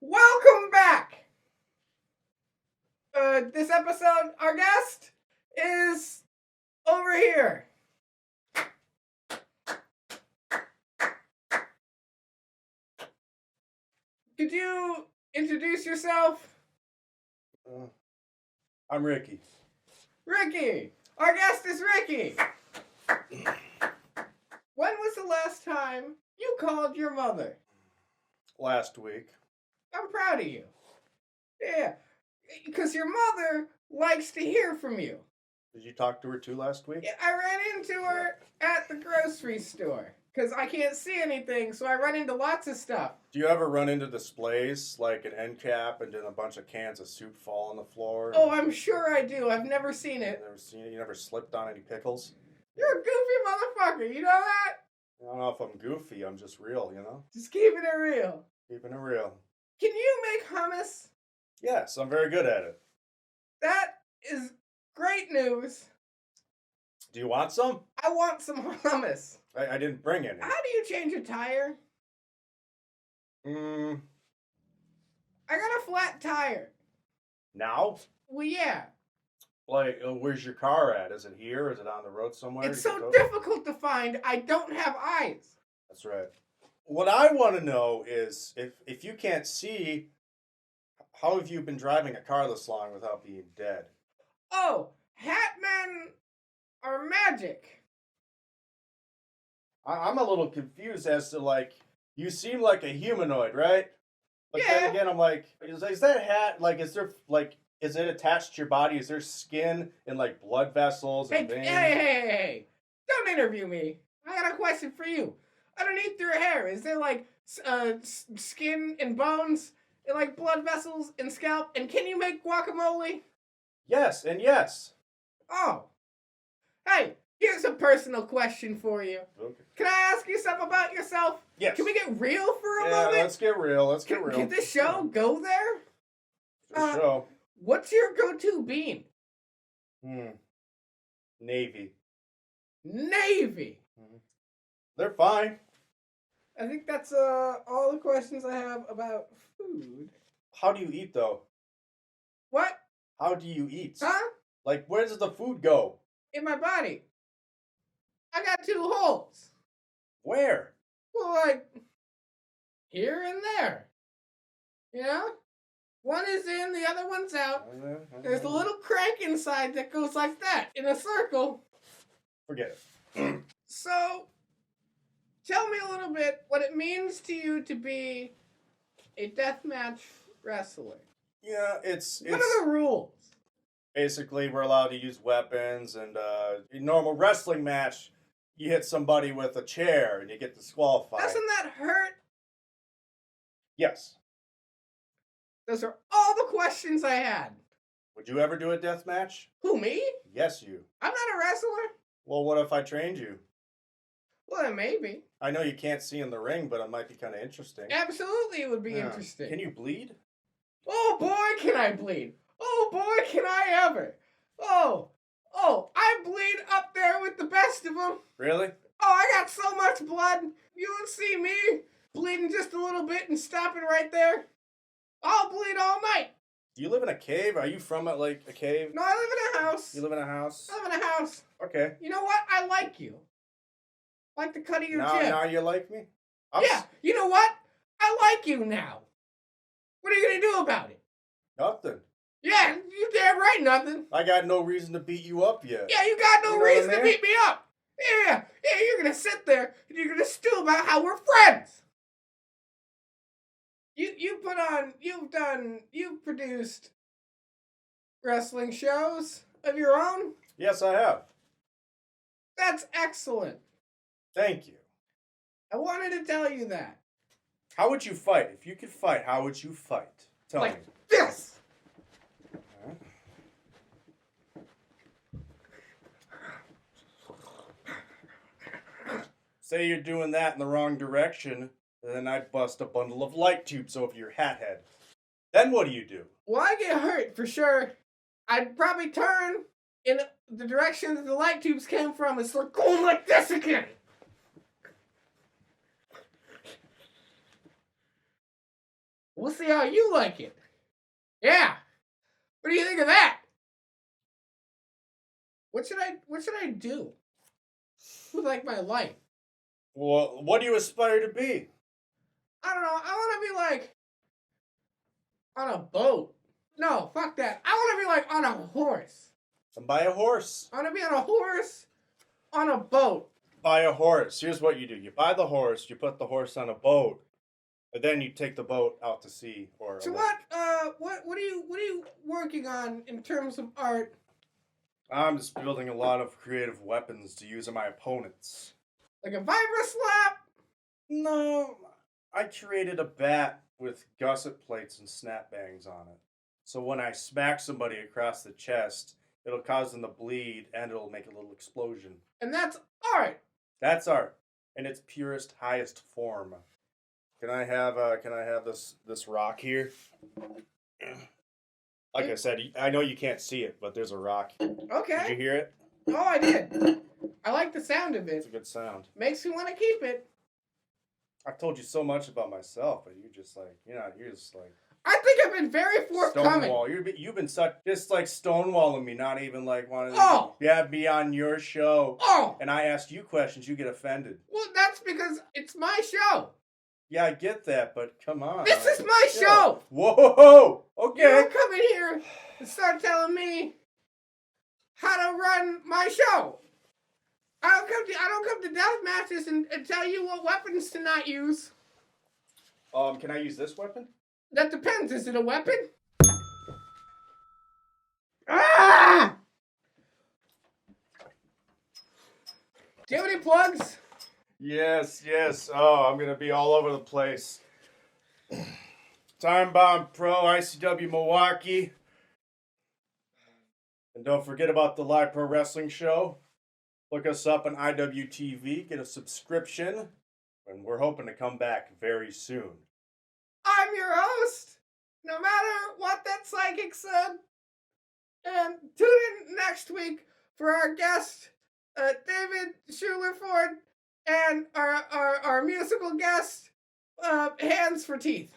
Welcome back! This episode, our guest is over here. Could you introduce yourself? I'm Ricky. Ricky! Our guest is Ricky! When was the last time you called your mother? Last week. I'm proud of you. Yeah, because your mother likes to hear from you. Did you talk to her too last week? Yeah, I ran into her at the grocery store because I can't see anything, so I run into lots of stuff. Do you ever run into displays like an end cap and then a bunch of cans of soup fall on the floor? Oh, I'm sure I do. I've never seen You've it. never seen it? You never slipped on any pickles? You're a goofy motherfucker, you know that? I don't know if I'm goofy. I'm just real, you know? Just keeping it real. Keeping it real. Can you make hummus? Yes, I'm very good at it. That is great news. Do you want some? I want some hummus. I didn't bring any. How do you change a tire? I got a flat tire. Now? Well, yeah. Like, where's your car at? Is it here? Is it on the road somewhere? It's so difficult to find. I don't have eyes. That's right. What I want to know is, if you can't see, how have you been driving a car this long without being dead? Oh, Hatman are magic. I'm a little confused as to, like, you seem like a humanoid, right? But Yeah. then again, I'm like, is that hat, like, is it attached to your body? Is there skin and, like, blood vessels Hey, and veins? hey. Don't interview me. I got a question for you. Underneath your hair, is there, like, skin and bones and, like, blood vessels and scalp? And can you make guacamole? Yes, and yes. Oh. Hey, here's a personal question for you. Okay. Can I ask you something about yourself? Yes. Can we get real for a Yeah, moment? let's get real. Let's get real. Can this show go there? For sure. What's your go-to bean? Navy. Navy. They're fine. I think that's all the questions I have about food. How do you eat, though? What? How do you eat? Huh? Like, where does the food go? In my body. I got 2 holes. Where? Well, like, here and there. You know? One is in, the other one's out. There's a little crank inside that goes like that, in a circle. Forget it. So, tell me a little bit what it means to you to be a deathmatch wrestler. Yeah, it's What are the rules? basically we're allowed to use weapons, and in a normal wrestling match, you hit somebody with a chair and you get disqualified. Doesn't that hurt? Yes. Those are all the questions I had. Would you ever do a death match? Who, me? Yes, you. I'm not a wrestler. Well, what if I trained you? Well, then maybe. I know you can't see in the ring, but it might be kind of interesting. Absolutely, it would be Yeah. interesting. Can you bleed? Oh boy, can I bleed! Oh boy, can I ever! Oh, I bleed up there with the best of them. Really? Oh, I got so much blood. You would see me bleeding just a little bit and stopping right there. I'll bleed all night. Do you live in a cave? Are you from a cave? No, I live in a house. You live in a house? I live in a house. Okay. You know what? I like you. I like the cut of your Now chin. you like me? Yeah, you know what? I like you now. What are you going to do about it? Nothing. Yeah, you damn right nothing. I got no reason to beat you up yet. Yeah, you got no You know reason what I to mean? beat me up. Yeah, you're going to sit there and you're going to stew about how we're friends. You've produced wrestling shows of your own. Yes, I have. That's excellent. Thank you. I wanted to tell you that. How would you fight? If you could fight, how would you fight? Tell me. Like this. Say you're doing that in the wrong direction, then I'd bust a bundle of light tubes over your hat head. Then what do? Well, I get hurt for sure. I'd probably turn in the direction that the light tubes came from and start going like this again. We'll see how you like it. Yeah. What do you think of that? What should I do with like my life? Well, what do you aspire to be? I don't know. I want to be like on a boat. No, fuck that. I want to be like on a horse. And buy a horse. I want to be on a horse on a boat. Buy a horse. Here's what you do. You buy the horse, you put the horse on a boat, and then you take the boat out to sea or So a what are you working on in terms of art? I'm just building a lot of creative weapons to use on my opponents. Like a vibra slap? No, I created a bat with gusset plates and snap bangs on it. So when I smack somebody across the chest, it'll cause them to bleed and it'll make a little explosion. And that's art. That's art in its purest, highest form. Can I have this rock here? Like I said, I know you can't see it, but there's a rock. Okay. Did you hear it? Oh, I did. I like the sound of It's it. a good sound. Makes me want to keep it. I've told you so much about myself, but you're just like, you're just like I think I've been very forthcoming. Stonewall. You've been such just like stonewalling me, not even like wanting Oh. to have me on your show. Oh. And I ask you questions, you get offended. Well, that's because it's my show. Yeah, I get that, but come on. This is my show. Whoa. You Okay. don't come in here and start telling me how to run my show. I don't come to death matches and tell you what weapons to not use. Can I use this weapon? That depends. Is it a weapon? Ah! Do you have any plugs? Yes. Oh, I'm gonna be all over the place. Time Bomb Pro, ICW Milwaukee. And don't forget about the live pro wrestling show. Look us up on IWTV, get a subscription, and we're hoping to come back very soon. I'm your host, no matter what that psychic said. And tune in next week for our guest, David Schulerford, and our musical guest, Hands for Teeth.